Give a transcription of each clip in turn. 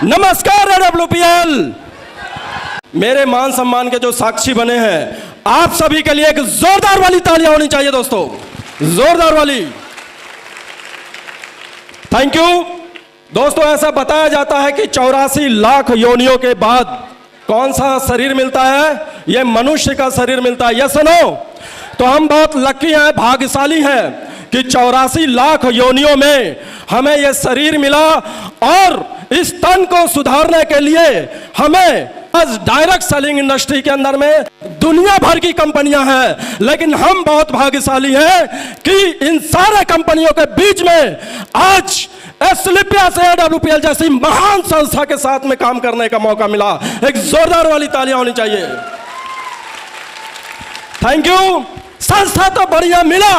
नमस्कार AWPL। मेरे मान सम्मान के जो साक्षी बने हैं, आप सभी के लिए एक जोरदार वाली तालियां होनी चाहिए दोस्तों, जोरदार वाली। थैंक यू दोस्तों। ऐसा बताया जाता है कि 84 लाख योनियों के बाद कौन सा शरीर मिलता है? यह मनुष्य का शरीर मिलता है। Yes no? तो हम बहुत लकी हैं, भाग्यशाली हैं कि 84 लाख योनियों में हमें यह शरीर मिला। और इस तन को सुधारने के लिए हमें आज डायरेक्ट सेलिंग इंडस्ट्री के अंदर में दुनिया भर की कंपनियां हैं, लेकिन हम बहुत भाग्यशाली हैं कि इन सारे कंपनियों के बीच में आज एस्क्लेपिया से AWPL जैसी महान संस्था के साथ में काम करने का मौका मिला। एक जोरदार वाली तालियां होनी चाहिए। Thank you. संस्था तो बढ़िया मिला,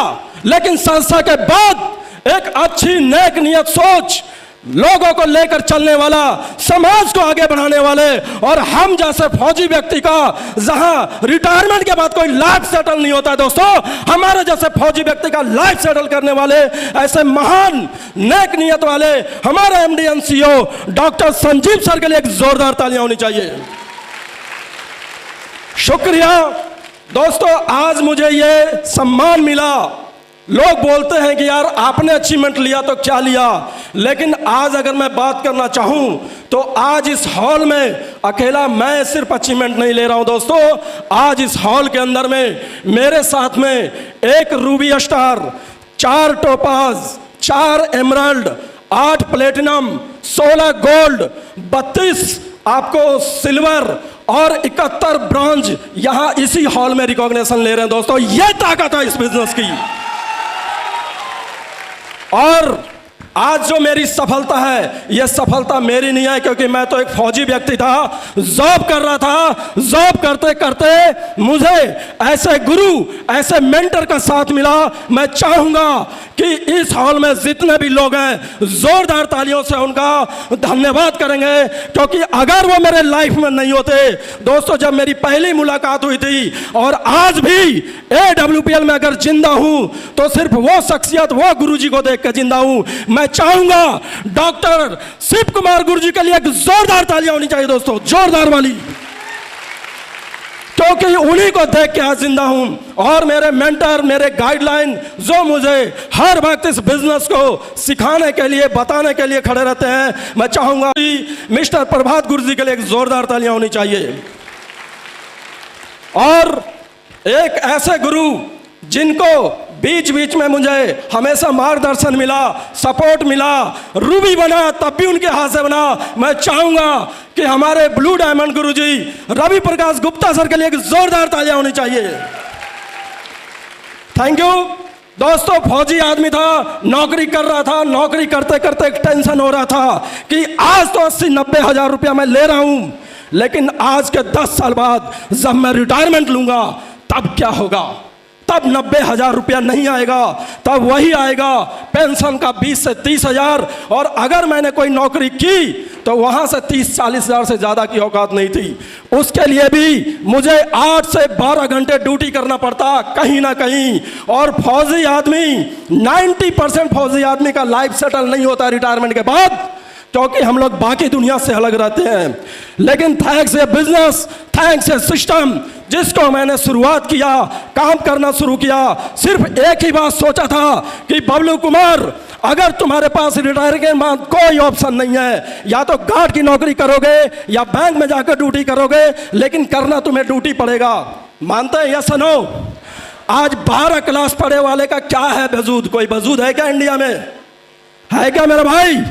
लेकिन संस्था के बाद एक अच्छी नेक नियत सोच, लोगों को लेकर चलने वाला, समाज को आगे बढ़ाने वाले, और हम जैसे फौजी व्यक्ति का जहां रिटायरमेंट के बाद कोई लाइफ सेटल नहीं होता है दोस्तों, हमारे जैसे फौजी व्यक्ति का लाइफ सेटल करने वाले ऐसे महान नेक नियत वाले हमारे MD and CEO doctor Sanjeev sir के लिए एक जोरदार तालियां होनी चाहिए। शुक्रिया दोस्तों। आज मुझे ये सम्मान मिला। लोग बोलते हैं कि यार आपने अचीवमेंट लिया तो क्या लिया, लेकिन आज अगर मैं बात करना चाहूं तो आज इस हॉल में अकेला मैं सिर्फ अचीवमेंट नहीं ले रहा हूं दोस्तों। आज इस हॉल के अंदर में मेरे साथ में एक Ruby star, 4 topaz, 4 emerald, 8 platinum, 16 gold, 32 आपको सिल्वर और 71 ब्रॉन्ज यहां इसी हॉल में रिकॉग्निशन ले रहे हैं दोस्तों। यह ताकत है इस बिजनेस की। और आज जो मेरी सफलता है, यह सफलता मेरी नहीं है, क्योंकि मैं तो एक फौजी व्यक्ति था, जॉब कर रहा था। जॉब करते करते मुझे ऐसे गुरु, ऐसे मेंटर का साथ मिला। मैं चाहूंगा कि इस हॉल में जितने भी लोग हैं जोरदार तालियों से उनका धन्यवाद करेंगे, क्योंकि अगर वो मेरे लाइफ में नहीं होते दोस्तों, जब मेरी पहली मुलाकात हुई थी और आज भी AWPL में अगर जिंदा हूं तो सिर्फ वो शख्सियत, वो गुरुजी को देख कर जिंदा हूं। मैं चाहूंगा डॉक्टर शिव कुमार गुरुजी के लिए एक जोरदार तालियां होनी चाहिए दोस्तों, जोरदार वाली, क्योंकि उन्हीं को देख के आज जिंदा हूं। और मेरे मेंटर, मेरे गाइडलाइन जो मुझे हर वक्त इस बिजनेस को सिखाने के लिए, बताने के लिए खड़े रहते हैं, मैं चाहूंगा कि मिस्टर प्रभात गुरुजी के लिए एक जोरदार तालियां होनी चाहिए। और एक ऐसे गुरु जिनको बीच बीच में मुझे हमेशा मार्गदर्शन मिला, सपोर्ट मिला, रूबी बना तब भी उनके हाथ से बना। मैं चाहूंगा कि हमारे ब्लू डायमंड गुरुजी रवि प्रकाश गुप्ता सर के लिए एक जोरदार तालियां होनी चाहिए। थैंक यू दोस्तों। फौजी आदमी था, नौकरी कर रहा था, नौकरी करते करते एक टेंशन हो रहा था कि आज तो 80-90 हजार रुपया मैं ले रहा हूं, लेकिन आज के 10 साल बाद जब मैं रिटायरमेंट लूंगा तब क्या होगा? तब 90 हजार रुपया नहीं आएगा, तब वही आएगा पेंशन का 20 से 30 हजार। और अगर मैंने कोई नौकरी की तो वहां से 30-40 हजार से ज्यादा की औकात नहीं थी। उसके लिए भी मुझे 8 से 12 घंटे ड्यूटी करना पड़ता कहीं ना कहीं। और फौजी आदमी, 90% फौजी आदमी का लाइफ सेटल नहीं होता रिटायरमेंट के बाद, क्योंकि हम लोग बाकी दुनिया से अलग रहते हैं। लेकिन थैंक्स ए बिजनेस, थैंक्स ए सिस्टम, जिसको मैंने शुरुआत किया, काम करना शुरू किया, सिर्फ एक ही बात सोचा था कि बबलू कुमार, अगर तुम्हारे पास रिटायर के बाद कोई ऑप्शन नहीं है, या तो गार्ड की नौकरी करोगे या बैंक में जाकर ड्यूटी करोगे, लेकिन करना तुम्हें ड्यूटी पड़ेगा। मानते हैं या सनो? आज 12 क्लास पढ़े वाले का क्या है वजूद? कोई वजूद है क्या इंडिया में? है क्या मेरा भाई?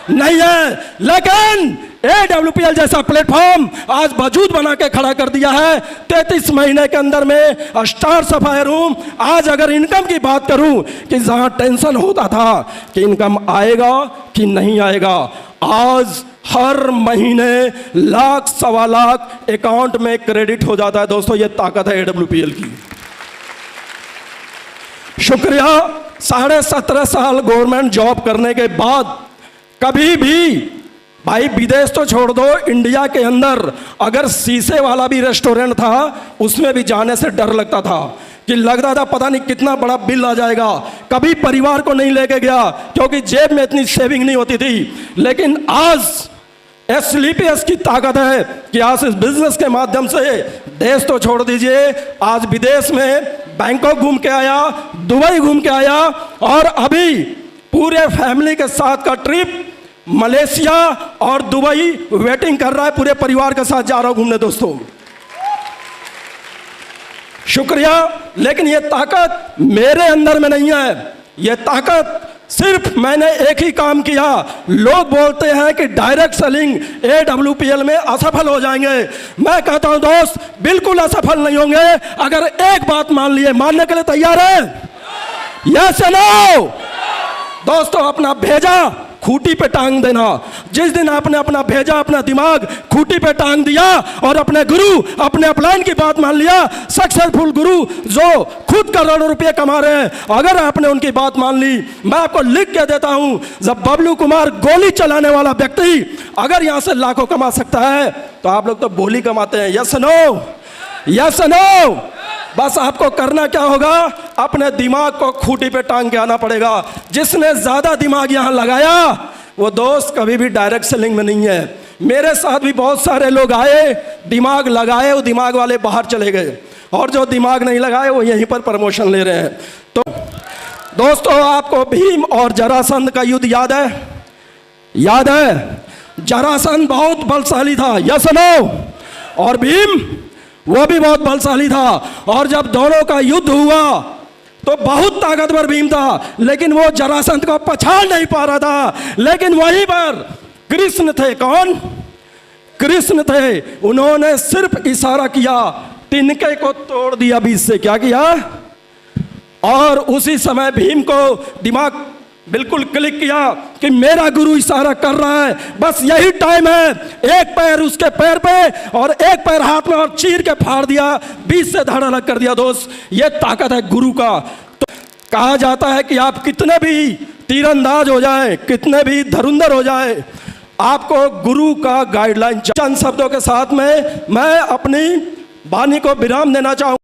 नहीं है। लेकिन AWPL जैसा प्लेटफॉर्म आज वजूद बना के खड़ा कर दिया है। 33 महीने के अंदर में स्टार सफायर हूं। आज अगर इनकम की बात करूं कि जहां टेंशन होता था कि इनकम आएगा कि नहीं आएगा, आज हर महीने लाख, 1.25 लाख अकाउंट में क्रेडिट हो जाता है दोस्तों। ये ताकत है AWPL की। शुक्रिया। 17.5 साल गवर्नमेंट जॉब करने के बाद कभी भी, भाई विदेश तो छोड़ दो, इंडिया के अंदर अगर शीशे वाला भी रेस्टोरेंट था उसमें भी जाने से डर लगता था कि लगता था पता नहीं कितना बड़ा बिल आ जाएगा। कभी परिवार को नहीं लेके गया क्योंकि जेब में इतनी सेविंग नहीं होती थी। लेकिन आज एसलीपीएस की ताकत है कि आज इस बिजनेस के माध्यम से देश तो छोड़ दीजिए, आज विदेश में बैंकॉक घूम के आया, दुबई घूम के आया और अभी पूरे फैमिली के साथ का ट्रिप मलेशिया और दुबई वेटिंग कर रहा है। पूरे परिवार के साथ जा रहा हूं घूमने दोस्तों। शुक्रिया। लेकिन ये ताकत मेरे अंदर में नहीं है, ये ताकत सिर्फ मैंने एक ही काम किया। लोग बोलते हैं कि डायरेक्ट सेलिंग AWPL में असफल हो जाएंगे। मैं कहता हूं दोस्त, बिल्कुल असफल नहीं होंगे अगर एक बात मान लिए। मानने के लिए तैयार है? यस या नो? दोस्तों, अपना भेजा खूंटी पे टांग देना। जिस दिन आपने अपना भेजा, अपना दिमाग खूंटी पे टांग दिया और अपने गुरु, अपने अपलाइन की बात मान लिया, सक्सेसफुल गुरु जो खुद करोड़ों रुपए कमा रहे हैं, अगर आपने उनकी बात मान ली, मैं आपको लिख के देता हूं, जब बबलू कुमार गोली चलाने वाला व्यक्ति अगर यहां से लाखों कमा सकता है तो आप लोग तो गोली कमाते हैं। Yes no? Yes no? बस आपको करना क्या होगा, अपने दिमाग को खूंटी पे टांग के आना पड़ेगा। जिसने ज्यादा दिमाग यहां लगाया वो दोस्त कभी भी डायरेक्ट सेलिंग में नहीं है। मेरे साथ भी बहुत सारे लोग आए, दिमाग लगाए, वो दिमाग वाले बाहर चले गए, और जो दिमाग नहीं लगाए वो यहीं पर प्रमोशन ले रहे हैं। तो दोस्तों, आपको भीम और जरासंध का युद्ध याद है? याद है? जरासंध बहुत बलशाली था, यस नो? और भीम वो भी बहुत बलशाली था। और जब दोनों का युद्ध हुआ तो बहुत ताकतवर भीम था, लेकिन वो जरासंध को पछाड़ नहीं पा रहा था। लेकिन वहीं पर कृष्ण थे। कौन? कृष्ण थे। उन्होंने सिर्फ इशारा किया, तिनके को तोड़ दिया बीच से। क्या किया? और उसी समय भीम को दिमाग बिल्कुल क्लिक किया कि मेरा गुरु इशारा कर रहा है, बस यही टाइम है। एक पैर उसके पैर पे और एक पैर हाथ में, और चीर के फाड़ दिया, बीच से धड़ अलग कर दिया। दोस्त, ये ताकत है गुरु का। तो कहा जाता है कि आप कितने भी तीरंदाज हो जाए, कितने भी धुरंधर हो जाए, आपको गुरु का गाइडलाइन। चंद शब्दों के साथ में मैं अपनी वाणी को विराम देना चाहूँगा।